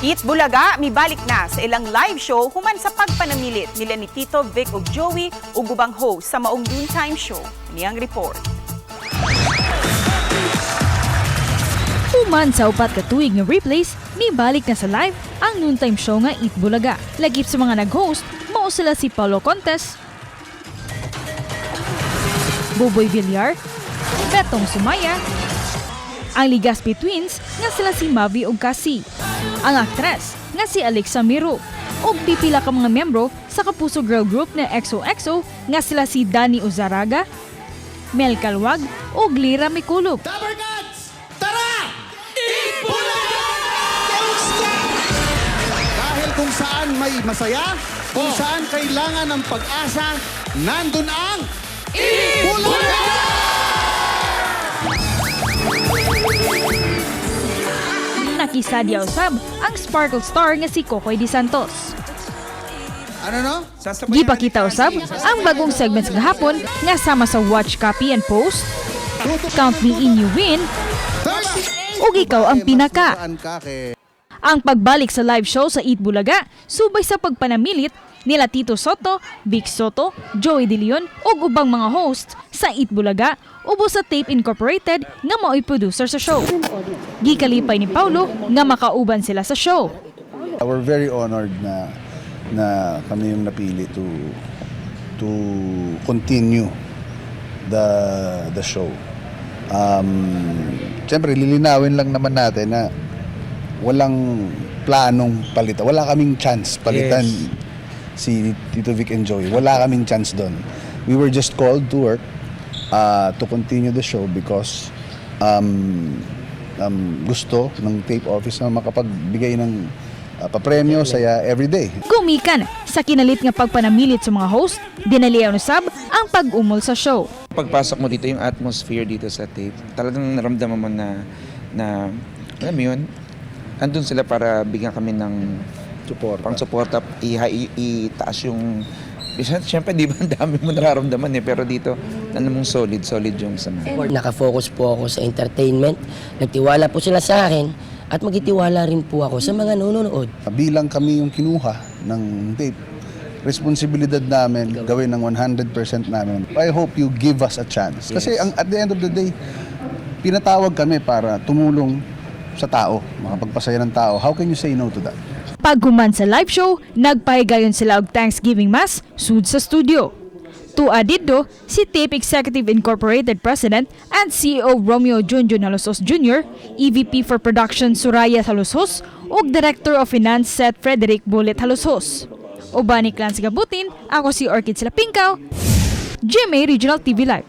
Eat Bulaga, mibalik na sa ilang live show human sa pagpanamilit nila ni Tito Vic ug Joey ug ubang host sa maong noontime show. Niyang report. Human sa upat ka tuig nga replays, mibalik na sa live ang noontime show nga Eat Bulaga. Lagip sa mga nag-host, mao sila si Paulo Contes, Boboy Villar, Betong Sumaya, ang Ligaspi Twins nga sila si Mavi ug Cassie, ang aktres nga si Alexa Miro, ug pipila ka mga miyembro sa kapuso girl group na XOXO nga sila si Dani Uzaraga, Mel Calwag ug Lira Mikulog. Dahil kung saan may masaya, kung saan kailangan ng pag-asa, nandun ang Bulaga! Nakisadya usab ang Sparkle Star nga si Kokoy De Santos. Ano no? Gipakita usab ang bagong segments gahapon nga sama sa Watch, Copy and Post, Count Me In You Win, ug ikaw ang pinaka. Ang pagbalik sa live show sa Eat Bulaga, subay sa pagpanamilit nila Tito Soto, Vic Soto, Joey De Leon ug ubang mga host sa Eat Bulaga ubos sa Tape Incorporated nga mao'y producer sa show. Gikalipay ni Paulo nga makauban sila sa show. We're very honored na kami yung napili to continue the show. Siyempre lilinawin lang naman natin na walang planong palitan. Wala kaming chance palitan si Tito Vic and Joey. Wala kaming chance doon. We were just called to work to continue the show because gusto ng tape office na makapagbigay ng papremyo saya everyday. Gumikan sa kinalit nga pagpanamilit sa mga host, dinalian usab ang pag-umol sa show. Pagpasok mo dito, yung atmosphere dito sa tape, talagang naramdaman mo na alam mo yun, andun sila para bigyan kami ng pang-suporta, itaas yung, siyempre di ba ang dami mo nararamdaman pero dito, alam mong solid yung sama. Nakafocus po ako sa entertainment, nagtiwala po sila sa akin, at magtitiwala rin po ako sa mga nanonood. Bilang kami yung kinuha ng tape, responsibilidad namin gawin ng 100% namin. I hope you give us a chance. Kasi at the end of the day, pinatawag kami para tumulong sa tao, makapagpasaya ng tao. How can you say no to that? Paghuman sa live show, nagpahigayon sila og Thanksgiving Mass sud sa studio. Tuadiddo si Tape Executive Incorporated President and CEO Romeo Junjun Halosos Jr., EVP for Production Suraya Halosos ug Director of Finance Seth Frederick Bullet Halosos. Ubani Clans Gabutin, ako si Orchid Silapinkaw, GMA Regional TV Live.